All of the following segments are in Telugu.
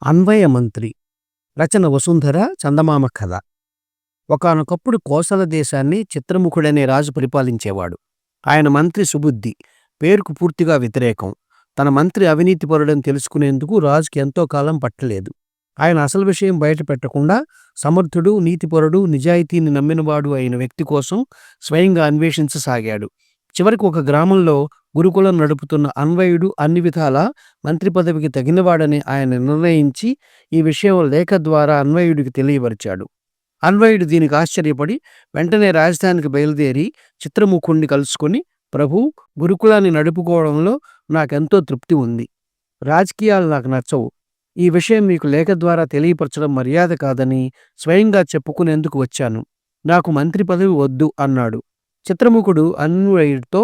అన్వయ మంత్రి. రచన వసుంధర. చందమామ కథ. ఒకానొకప్పుడు కోసల దేశాన్ని చిత్రముఖుడనే రాజు పరిపాలించేవాడు. ఆయన మంత్రి సుబుద్ధి. పేరుకు పూర్తిగా వ్యతిరేకం. తన మంత్రి అవినీతిపరుడని తెలుసుకునేందుకు రాజుకి ఎంతో కాలం పట్టలేదు. ఆయన అసలు విషయం బయట పెట్టకుండా సమర్థుడు, నీతిపరుడు, నిజాయితీని నమ్మినవాడు అయిన వ్యక్తి కోసం స్వయంగా అన్వేషించసాగాడు. చివరికి ఒక గ్రామంలో గురుకులం నడుపుతున్న అన్వయుడు అన్ని విధాలా మంత్రి పదవికి తగినవాడని ఆయన నిర్ణయించి ఈ విషయం లేఖ ద్వారా అన్వయుడికి తెలియపరిచాడు. అన్వయుడు దీనికి ఆశ్చర్యపడి వెంటనే రాజధానికి బయలుదేరి చిత్రముఖుణ్ణి కలుసుకొని, ప్రభూ, గురుకులాన్ని నడుపుకోవడంలో నాకెంతో తృప్తి ఉంది. రాజకీయాలు నాకు నచ్చవు. ఈ విషయం మీకు లేఖ ద్వారా తెలియపరచడం మర్యాద కాదని స్వయంగా చెప్పుకునేందుకు వచ్చాను. నాకు మంత్రి పదవి వద్దు అన్నాడు. చిత్రముఖుడు అన్వయుడితో,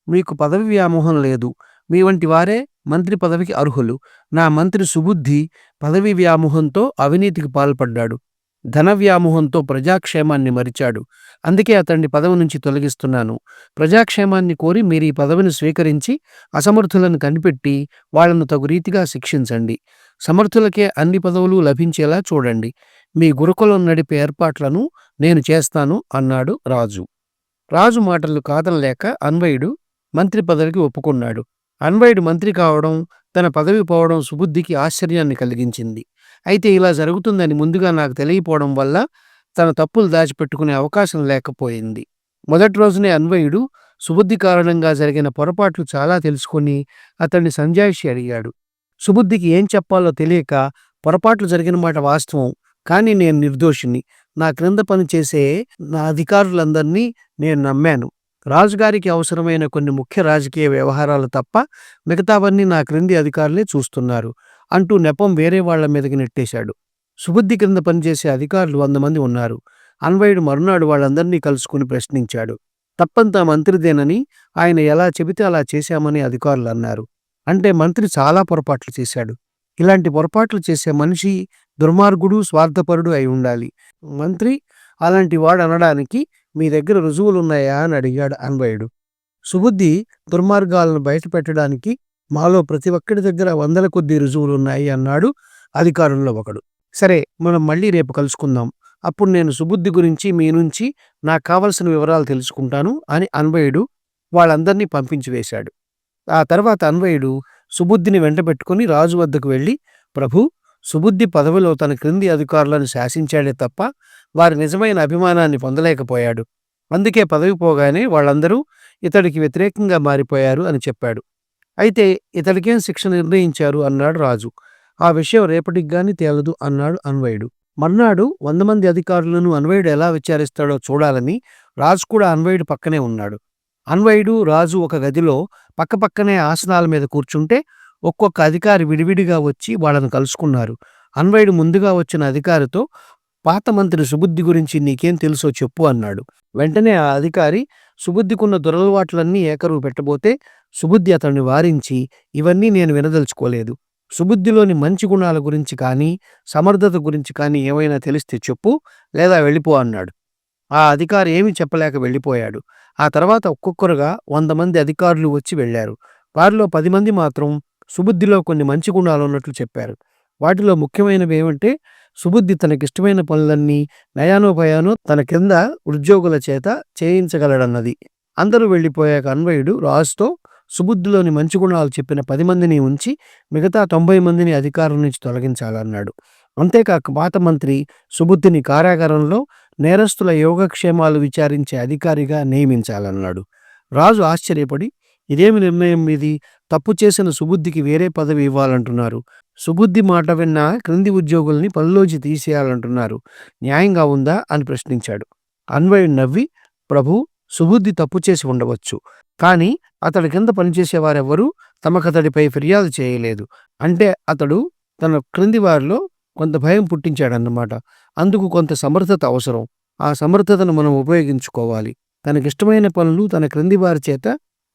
మీకు పదవి వ్యామోహం లేదు. మీ వంటి వారే మంత్రి పదవికి అర్హులు. నా మంత్రి సుబుద్ధి పదవి వ్యామోహంతో అవినీతికి పాల్పడ్డాడు. ధన వ్యామోహంతో ప్రజాక్షేమాన్ని మరిచాడు. అందుకే అతన్ని పదవి నుంచి తొలగిస్తున్నాను. ప్రజాక్షేమాన్ని కోరి మీరు ఈ పదవిని స్వీకరించి అసమర్థులను కనిపెట్టి వాళ్లను తగు రీతిగా శిక్షించండి. సమర్థులకే అన్ని పదవులు లభించేలా చూడండి. మీ గురుకులం నడిపే ఏర్పాట్లను నేను చేస్తాను అన్నాడు రాజు. రాజు మాటలు కాదనలేక అన్వయుడు మంత్రి పదవికి ఒప్పుకున్నాడు. అన్వయుడు మంత్రి కావడం, తన పదవి పోవడం సుబుద్ధికి ఆశ్చర్యాన్ని కలిగించింది. అయితే ఇలా జరుగుతుందని ముందుగా నాకు తెలియపోవడం వల్ల తన తప్పులు దాచిపెట్టుకునే అవకాశం లేకపోయింది. మొదటి రోజునే అన్వయుడు సుబుద్ధి కారణంగా జరిగిన పొరపాట్లు చాలా తెలుసుకుని అతన్ని సంజాయిషి అడిగాడు. సుబుద్ధికి ఏం చెప్పాలో తెలియక, పొరపాట్లు జరిగిన మాట వాస్తవం, కానీ నేను నిర్దోషిని. నా క్రింద పనిచేసే నా అధికారులందరినీ నేను నమ్మాను. రాజుగారికి అవసరమైన కొన్ని ముఖ్య రాజకీయ వ్యవహారాలు తప్ప మిగతావన్నీ నా క్రింది అధికారులే చూస్తున్నారు అంటూ నెపం వేరే వాళ్ల మీదకి నెట్టేశాడు. సుబుద్ధి క్రింద పనిచేసే అధికారులు 100 మంది ఉన్నారు. అన్వయుడు మరునాడు వాళ్ళందరినీ కలుసుకుని ప్రశ్నించాడు. తప్పంతా మంత్రిదేనని, ఆయన ఎలా చెబితే అలా చేశామని అధికారులు అన్నారు. అంటే మంత్రి చాలా పొరపాట్లు చేశాడు. ఇలాంటి పొరపాట్లు చేసే మనిషి దుర్మార్గుడు, స్వార్థపరుడు అయి ఉండాలి. మంత్రి అలాంటి వాడు అనడానికి మీ దగ్గర రుజువులున్నాయా అని అడిగాడు అన్వయుడు. సుబుద్ధి దుర్మార్గాలను బయట పెట్టడానికి మాలో ప్రతి ఒక్కడి దగ్గర 100ల కొద్దీ రుజువులున్నాయి అన్నాడు అధికారుల్లో ఒకడు. సరే, మనం మళ్ళీ రేపు కలుసుకుందాం. అప్పుడు నేను సుబుద్ధి గురించి మీ నుంచి నాకు కావలసిన వివరాలు తెలుసుకుంటాను అని అన్వయుడు వాళ్ళందరినీ పంపించి వేశాడు. ఆ తర్వాత అన్వయుడు సుబుద్ధిని వెంటబెట్టుకుని రాజు వద్దకు వెళ్ళి, ప్రభూ, సుబుద్ధి పదవిలో తన క్రింది అధికారులను శాసించాడే తప్ప వారి నిజమైన అభిమానాన్ని పొందలేకపోయాడు. అందుకే పదవి పోగానే వాళ్ళందరూ ఇతడికి వ్యతిరేకంగా మారిపోయారు అని చెప్పాడు. అయితే ఇతడికేం శిక్ష నిర్ణయించారు అన్నాడు రాజు. ఆ విషయం రేపటికి గాని తేలదు అన్నాడు అన్వయుడు. మర్నాడు 100 మంది అధికారులను అన్వయుడు ఎలా విచారిస్తాడో చూడాలని రాజు కూడా అన్వయుడు పక్కనే ఉన్నాడు. అన్వయుడు, రాజు ఒక గదిలో పక్కపక్కనే ఆసనాల మీద కూర్చుంటే ఒక్కొక్క అధికారి విడివిడిగా వచ్చి వాళ్ళను కలుసుకున్నారు. అన్వయుడు ముందుగా వచ్చిన అధికారితో, పాత మంత్రి సుబుద్ధి గురించి నీకేం తెలుసో చెప్పు అన్నాడు. వెంటనే ఆ అధికారి సుబుద్ధికున్న దురలవాట్లన్నీ ఏకరువు పెట్టబోతే సుబుద్ధి అతన్ని వారించి, ఇవన్నీ నేను వినదలుచుకోలేదు. సుబుద్ధిలోని మంచి గుణాల గురించి కానీ, సమర్థత గురించి కానీ ఏమైనా తెలిస్తే చెప్పు, లేదా వెళ్ళిపో అన్నాడు. ఆ అధికారి ఏమీ చెప్పలేక వెళ్ళిపోయాడు. ఆ తర్వాత ఒక్కొక్కరుగా 100 మంది అధికారులు వచ్చి వెళ్లారు. వారిలో 10 మంది మాత్రం సుబుద్ధిలో కొన్ని మంచి గుణాలు ఉన్నట్లు చెప్పారు. వాటిలో ముఖ్యమైనవి ఏమంటే, సుబుద్ధి తనకిష్టమైన పనులన్నీ నయానోభయానో తన కింద ఉద్యోగుల చేత చేయించగలడన్నది. అందరూ వెళ్ళిపోయాక అన్వయుడు రాజుతో, సుబుద్ధిలోని మంచి గుణాలు చెప్పిన 10 మందిని ఉంచి మిగతా 90 మందిని అధికారం నుంచి తొలగించాలన్నాడు. అంతేకాక పాత మంత్రి సుబుద్ధిని కారాగారంలో నేరస్తుల యోగక్షేమాలు విచారించే అధికారిగా నియమించాలన్నాడు. రాజు ఆశ్చర్యపడి, ఇదేమి నిర్ణయం మీది? తప్పు చేసిన సుబుద్ధికి వేరే పదవి ఇవ్వాలంటున్నారు. సుబుద్ధి మాట విన్న క్రింది ఉద్యోగుల్ని పనిలోంచి తీసేయాలంటున్నారు. న్యాయంగా ఉందా అని ప్రశ్నించాడు. అన్వయుడు నవ్వి, ప్రభూ, సుబుద్ధి తప్పు చేసి ఉండవచ్చు, కానీ అతడి కింద పనిచేసేవారెవ్వరూ తమకతడిపై ఫిర్యాదు చేయలేదు. అంటే అతడు తన క్రింది వారిలో కొంత భయం పుట్టించాడన్నమాట. అందుకు కొంత సమర్థత అవసరం. ఆ సమర్థతను మనం ఉపయోగించుకోవాలి. తనకిష్టమైన పనులు తన క్రింది వారి చేత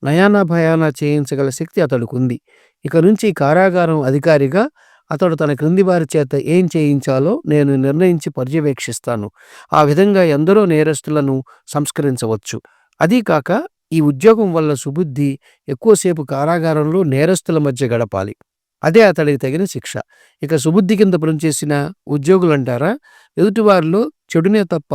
నయానా భయానా చేయించగల శక్తి అతడుకుంది. ఇక నుంచి కారాగారం అధికారిగా అతడు తన క్రింది వారి చేత ఏం చేయించాలో నేను నిర్ణయించి పర్యవేక్షిస్తాను. ఆ విధంగా ఎందరో నేరస్తులను సంస్కరించవచ్చు. అదీ కాక ఈ ఉద్యోగం వల్ల సుబుద్ధి ఎక్కువసేపు కారాగారంలో నేరస్తుల మధ్య గడపాలి. అదే అతడికి తగిన శిక్ష. ఇక సుబుద్ధి కింద పనిచేసిన ఉద్యోగులంటారా, ఎదుటివారిలో చెడునే తప్ప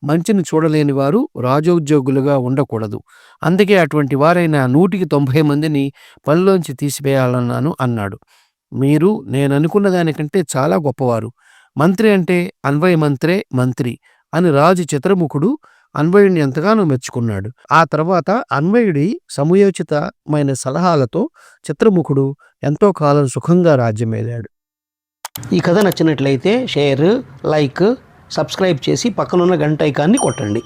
మంచిని చూడలేని వారు రాజోద్యోగులుగా ఉండకూడదు. అందుకే అటువంటి వారైన 100కి 90 మందిని పనిలోంచి తీసివేయాలన్నాను అన్నాడు. మీరు నేననుకున్న దానికంటే చాలా గొప్పవారు. మంత్రి అంటే అన్వయ మంత్రే మంత్రి అని రాజు చిత్రముఖుడు అన్వయుడిని ఎంతగానో మెచ్చుకున్నాడు. ఆ తర్వాత అన్వయుడి సమయోచితమైన సలహాలతో చిత్రముఖుడు ఎంతో కాలం సుఖంగా రాజ్యమేలాడు. ఈ కథ నచ్చినట్లయితే షేర్, లైక్, సబ్స్క్రైబ్ చేసి పక్కనున్న గంట ఐకాన్ని కొట్టండి.